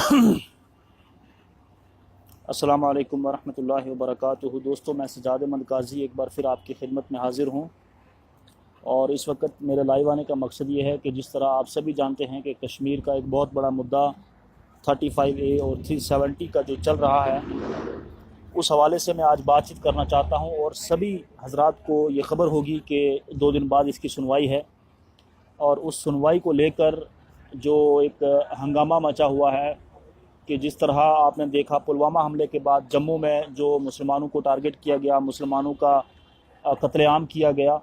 अस्सलाम वालेकुम वरहमतुल्लाहि वबरकातुहू। दोस्तों, मैं सजाद अहमद काजी एक बार फिर आपकी खिदमत में हाज़िर हूँ। और इस वक्त मेरे लाइव आने का मकसद ये है कि जिस तरह आप सभी जानते हैं कि कश्मीर का एक बहुत बड़ा मुद्दा 35A और 370 का जो चल रहा है, उस हवाले से मैं आज बातचीत करना चाहता हूँ। और सभी हजरात को ये ख़बर होगी कि 2 दिन बाद इसकी सुनवाई है, और उस सुनवाई को लेकर जो एक हंगामा मचा हुआ है कि जिस तरह आपने देखा पुलवामा हमले के बाद जम्मू में जो मुसलमानों को टारगेट किया गया, मुसलमानों का कत्लेआम किया गया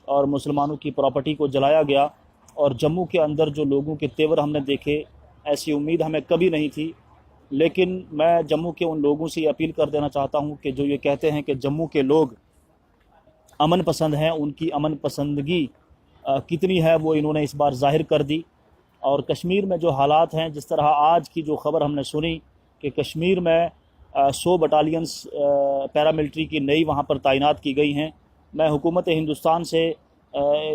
और मुसलमानों की प्रॉपर्टी को जलाया गया, और जम्मू के अंदर जो लोगों के तेवर हमने देखे, ऐसी उम्मीद हमें कभी नहीं थी। लेकिन मैं जम्मू के उन लोगों से अपील कर देना चाहता हूं कि जो ये कहते हैं कि जम्मू के लोग अमन पसंद हैं, उनकी अमन पसंदगी कितनी है वो इन्होंने इस बार ज़ाहिर कर दी। और कश्मीर में जो हालात हैं, जिस तरह आज की जो ख़बर हमने सुनी कि कश्मीर में 100 बटालियंस पैरामिलिट्री की नई वहाँ पर तैनात की गई हैं, मैं हुकूमत हिंदुस्तान से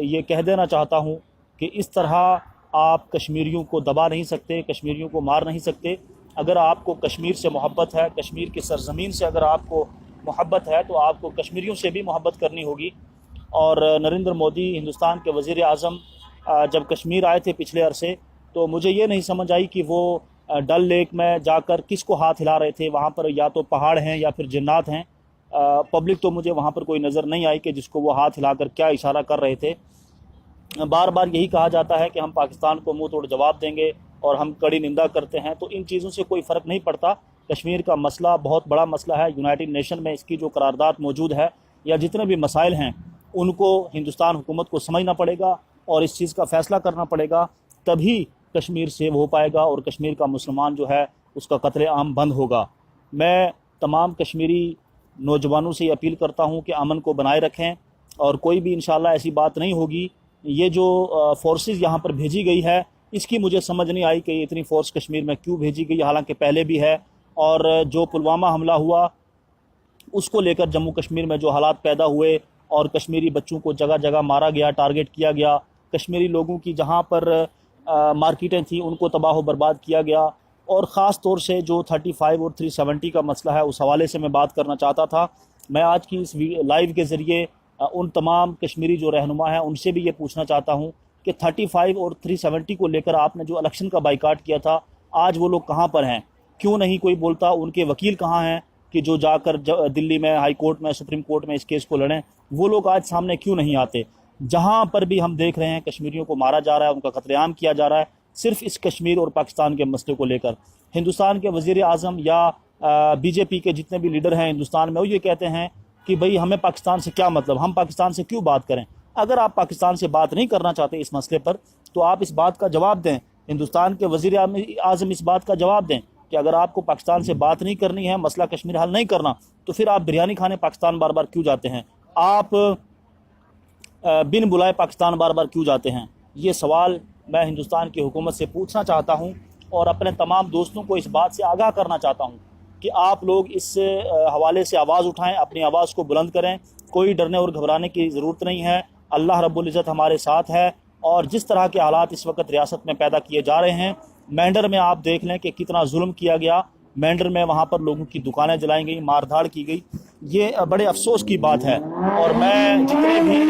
ये कह देना चाहता हूँ कि इस तरह आप कश्मीरियों को दबा नहीं सकते, कश्मीरियों को मार नहीं सकते। अगर आपको कश्मीर से मोहब्बत है, कश्मीर की सरज़मीन से अगर आपको मोहब्बत है, तो आपको कश्मीरियों से भी मोहब्बत करनी होगी। और नरेंद्र मोदी हिंदुस्तान के वज़ीर आज़म जब कश्मीर आए थे पिछले अरसे, तो मुझे ये नहीं समझ आई कि वो डल लेक में जाकर किसको हाथ हिला रहे थे। वहाँ पर या तो पहाड़ हैं या फिर जिन्नात हैं। पब्लिक तो मुझे वहाँ पर कोई नज़र नहीं आई कि जिसको वो हाथ हिलाकर क्या इशारा कर रहे थे। बार बार यही कहा जाता है कि हम पाकिस्तान को मुंह तोड़ जवाब देंगे और हम कड़ी निंदा करते हैं, तो इन चीज़ों से कोई फ़र्क नहीं पड़ता। कश्मीर का मसला बहुत बड़ा मसला है। यूनाइटेड नेशन में इसकी जो करारदाद मौजूद है, या जितने भी मसाइल हैं, उनको हिंदुस्तान हुकूमत को समझना पड़ेगा और इस चीज़ का फ़ैसला करना पड़ेगा। तभी कश्मीर सेव हो पाएगा और कश्मीर का मुसलमान जो है उसका कत्लेआम बंद होगा। मैं तमाम कश्मीरी नौजवानों से अपील करता हूँ कि अमन को बनाए रखें, और कोई भी इंशाल्लाह ऐसी बात नहीं होगी। ये जो फोर्सेस यहाँ पर भेजी गई है, इसकी मुझे समझ नहीं आई कि इतनी फ़ोर्स कश्मीर में क्यों भेजी गई, हालांकि पहले भी है। और जो पुलवामा हमला हुआ उसको लेकर जम्मू कश्मीर में जो हालात पैदा हुए और कश्मीरी बच्चों को जगह जगह मारा गया, टारगेट किया गया, कश्मीरी लोगों की जहाँ पर मार्केटें थी उनको तबाह बर्बाद किया गया, और ख़ास तौर से जो 35 और 370 का मसला है, उस हवाले से मैं बात करना चाहता था। मैं आज की इस लाइव के ज़रिए उन तमाम कश्मीरी जो रहनुमा हैं उनसे भी ये पूछना चाहता हूँ कि 35 और 370 को लेकर आपने जो इलेक्शन का बाइकाट किया था, आज वो लोग कहाँ पर हैं? क्यों नहीं कोई बोलता? उनके वकील कहाँ हैं कि जो जाकर दिल्ली में, हाई कोर्ट में, सुप्रीम कोर्ट में इस केस को लड़ें? वो लोग आज सामने क्यों नहीं आते? जहाँ पर भी हम देख रहे हैं कश्मीरियों को मारा जा रहा है, उनका कत्लेआम किया जा रहा है, सिर्फ इस कश्मीर और पाकिस्तान के मसले को लेकर। हिंदुस्तान के वज़ीर आज़म या बीजेपी के जितने भी लीडर हैं हिंदुस्तान में, वो ये कहते हैं कि भाई हमें पाकिस्तान से क्या मतलब, हम पाकिस्तान से क्यों बात करें? अगर आप पाकिस्तान से बात नहीं करना चाहते इस मसले पर, तो आप इस बात का जवाब दें। हिंदुस्तान के वज़ीर आज़म इस बात का जवाब दें कि अगर आपको पाकिस्तान से बात नहीं करनी है, मसला कश्मीर हल नहीं करना, तो फिर आप बिरयानी खाने पाकिस्तान बार बार क्यों जाते हैं? आप बिन बुलाए पाकिस्तान बार बार क्यों जाते हैं? ये सवाल मैं हिंदुस्तान की हुकूमत से पूछना चाहता हूँ, और अपने तमाम दोस्तों को इस बात से आगाह करना चाहता हूँ कि आप लोग इस हवाले से आवाज़ उठाएं, अपनी आवाज़ को बुलंद करें। कोई डरने और घबराने की ज़रूरत नहीं है। अल्लाह रब्बुल इज़्ज़त हमारे साथ है। और जिस तरह के हालात इस वक्त रियासत में पैदा किए जा रहे हैं, मेंढर में आप देख लें कि कितना जुल्म किया गया। मेंढर में वहाँ पर लोगों की दुकानें जलाई गई, मारधाड़ की गई। ये बड़े अफसोस की बात है। और मैं जितने भी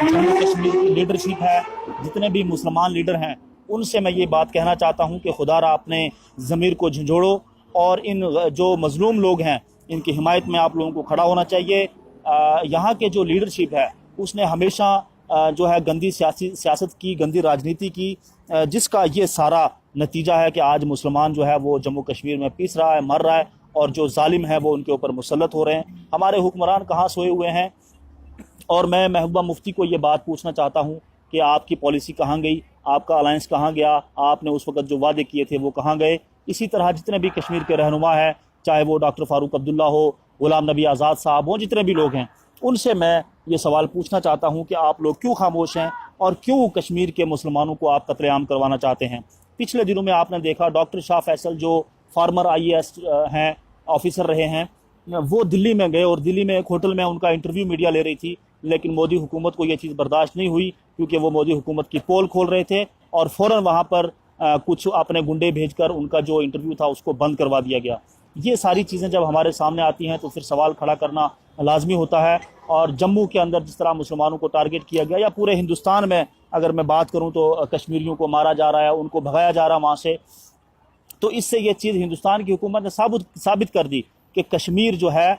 जम्मू कश्मीर की लीडरशिप है, जितने भी मुसलमान लीडर हैं, उनसे मैं ये बात कहना चाहता हूँ कि खुदारा अपने ज़मीर को झंझोड़ो, और इन जो मज़लूम लोग हैं इनकी हिमायत में आप लोगों को खड़ा होना चाहिए। यहाँ के जो लीडरशिप है उसने हमेशा जो है गंदी सियासत की, गंदी राजनीति की, जिसका ये सारा नतीजा है कि आज मुसलमान जो है वो जम्मू कश्मीर में पीस रहा है, मर रहा है, और जो जालिम है वो उनके ऊपर मुसल्लत हो रहे हैं। हमारे हुक्मरान कहाँ सोए हुए हैं? और मैं महबूबा मुफ्ती को ये बात पूछना चाहता हूँ कि आपकी पॉलिसी कहाँ गई? आपका अलायंस कहाँ गया? आपने उस वक्त जो वादे किए थे वो कहाँ गए? इसी तरह जितने भी कश्मीर के रहनुमा हैं, चाहे वो डॉक्टर फारूक अब्दुल्ला हो, गुलाम नबी आज़ाद साहब हो, जितने भी लोग हैं, उनसे मैं ये सवाल पूछना चाहता हूँ कि आप लोग क्यों खामोश हैं, और क्यों कश्मीर के मुसलमानों को आप कत्लेआम करवाना चाहते हैं? पिछले दिनों में आपने देखा डॉक्टर शाह फैसल जो फार्मर IAS हैं, ऑफिसर रहे हैं, वो दिल्ली में गए और दिल्ली में एक होटल में उनका इंटरव्यू मीडिया ले रही थी, लेकिन मोदी हुकूमत को ये चीज़ बर्दाश्त नहीं हुई, क्योंकि वो मोदी हुकूमत की पोल खोल रहे थे और फ़ौरन वहाँ पर کچھ اپنے گنڈے بھیج کر ان کا جو انٹرویو تھا اس کو بند کروا دیا گیا۔ یہ ساری چیزیں جب ہمارے سامنے آتی ہیں تو پھر سوال کھڑا کرنا لازمی ہوتا ہے۔ اور جموں کے اندر جس طرح مسلمانوں کو ٹارگٹ کیا گیا، یا پورے ہندوستان میں اگر میں بات کروں تو کشمیریوں کو مارا جا رہا ہے، ان کو بھگایا جا رہا ہے وہاں سے، تو اس سے یہ چیز ہندوستان کی حکومت نے ثابت کر دی کہ کشمیر جو ہے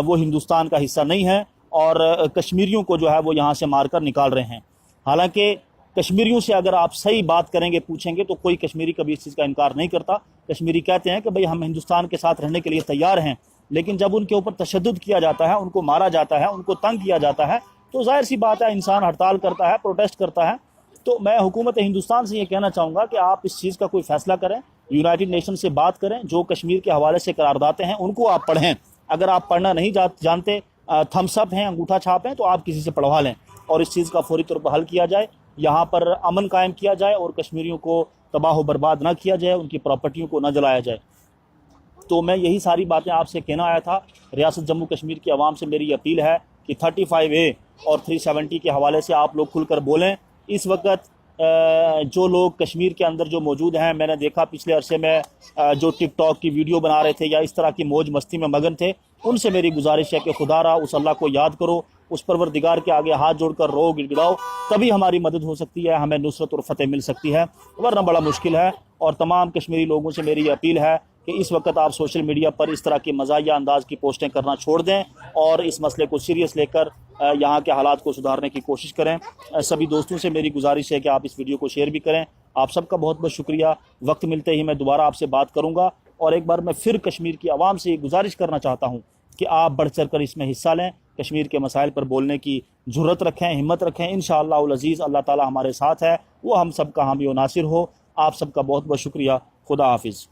وہ ہندوستان کا حصہ نہیں ہے، اور کشمیریوں کو جو ہے وہ یہاں سے مار کر نکال رہے ہیں۔ حالانکہ کشمیریوں سے اگر آپ صحیح بات کریں گے، پوچھیں گے، تو کوئی کشمیری کبھی اس چیز کا انکار نہیں کرتا۔ کشمیری کہتے ہیں کہ بھئی ہم ہندوستان کے ساتھ رہنے کے لیے تیار ہیں، لیکن جب ان کے اوپر تشدد کیا جاتا ہے، ان کو مارا جاتا ہے، ان کو تنگ کیا جاتا ہے، تو ظاہر سی بات ہے انسان ہڑتال کرتا ہے، پروٹیسٹ کرتا ہے۔ تو میں حکومت ہندوستان سے یہ کہنا چاہوں گا کہ آپ اس چیز کا کوئی فیصلہ کریں، یونائٹڈ نیشن سے بات کریں، جو کشمیر کے حوالے سے قراردادیں ہیں ان کو آپ پڑھیں۔ اگر آپ پڑھنا نہیں جانتے، تھمس اپ ہیں، انگوٹھا چھاپ ہیں، تو آپ کسی سے پڑھوا لیں اور اس چیز کا فوری طور پر حل کیا جائے، یہاں پر امن قائم کیا جائے اور کشمیریوں کو تباہ و برباد نہ کیا جائے، ان کی پراپرٹیوں کو نہ جلایا جائے۔ تو میں یہی ساری باتیں آپ سے کہنا آیا تھا۔ ریاست جموں کشمیر کی عوام سے میری اپیل ہے کہ 35A اور 370 کے حوالے سے آپ لوگ کھل کر بولیں۔ اس وقت جو لوگ کشمیر کے اندر جو موجود ہیں، میں نے دیکھا پچھلے عرصے میں جو ٹک ٹاک کی ویڈیو بنا رہے تھے یا اس طرح کی موج مستی میں مگن تھے، ان سے میری گزارش ہے کہ خدا را اس اللہ کو یاد کرو، اس پروردگار کے آگے ہاتھ جوڑ کر رو گڑ گڑاؤ، تبھی ہماری مدد ہو سکتی ہے، ہمیں نصرت اور فتح مل سکتی ہے، ورنہ بڑا مشکل ہے۔ اور تمام کشمیری لوگوں سے میری اپیل ہے کہ اس وقت آپ سوشل میڈیا پر اس طرح کی مزاحیہ انداز کی پوسٹیں کرنا چھوڑ دیں اور اس مسئلے کو سیریس لے کر یہاں کے حالات کو سدھارنے کی کوشش کریں۔ سبھی دوستوں سے میری گزارش ہے کہ آپ اس ویڈیو کو شیئر بھی کریں۔ آپ سب کا بہت بہت شکریہ۔ وقت ملتے ہی میں دوبارہ آپ سے بات کروں گا، اور ایک بار میں پھر کشمیر کی عوام سے یہ گزارش کرنا چاہتا ہوں کہ آپ بڑھ چڑھ کر اس میں حصہ لیں، کشمیر کے مسائل پر بولنے کی جرأت رکھیں، ہمت رکھیں۔ انشاءاللہ العزیز اللہ تعالی ہمارے ساتھ ہے، وہ ہم سب کا حامی و ناصر ہو۔ آپ سب کا بہت بہت شکریہ۔ خدا حافظ۔